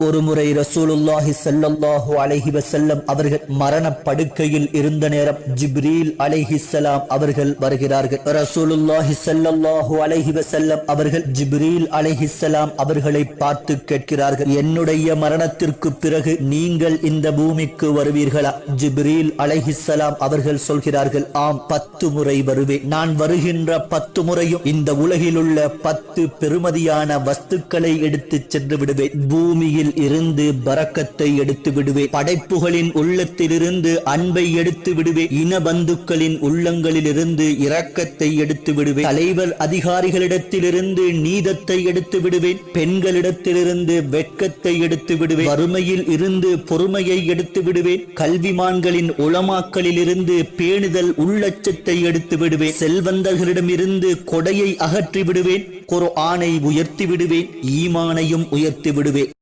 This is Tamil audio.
ஒருமுறை ரசூலுல்லாஹி ஸல்லல்லாஹு அலைஹி வஸல்லம் அவர்கள் மரண படுக்கையில் இருந்த நேரம் ஜிப்ரீல் அலைஹிஸ்ஸலாம் அவர்கள் வருகிறார்கள். ரசூலுல்லாஹி ஸல்லல்லாஹு அலைஹி வஸல்லம் அவர்கள் ஜிப்ரீல் அலைஹிஸ்ஸலாம் அவர்களை பார்த்து கேட்கிறார்கள், என்னுடைய மரணத்திற்கு பிறகு நீங்கள் இந்த பூமிக்கு வருவீர்களா? ஜிப்ரீல் அலைஹிஸ்ஸலாம் அவர்கள் சொல்கிறார்கள், ஆம், 10 முறை வருவேன். நான் வருகின்ற 10 முறையும் இந்த உலகில் உள்ள 10 பெருமதியான வஸ்துக்களை எடுத்துச் சென்று விடுவேன். பூமியில் இருந்து பரக்கத்தை எடுத்து விடுவேன். படைப்புகளின் உள்ளத்திலிருந்து அன்பை எடுத்து விடுவேன். இன பந்துக்களின் உள்ளங்களில் இருந்து இரக்கத்தை எடுத்து விடுவேன். தலைவர் அதிகாரிகளிடத்திலிருந்து நீதத்தை எடுத்து விடுவேன். பெண்களிடத்திலிருந்து வெட்கத்தை எடுத்து விடுவேன். வறுமையில் இருந்து பொறுமையை எடுத்து விடுவேன். கல்விமான்களின் உலமாக்களில் இருந்து பேணுதல் உள்ளச்சத்தை எடுத்து விடுவேன். செல்வந்தர்களிடமிருந்து கொடையை அகற்றி விடுவேன். குர்ஆனை உயர்த்தி விடுவேன். ஈமானையும் உயர்த்தி விடுவேன்.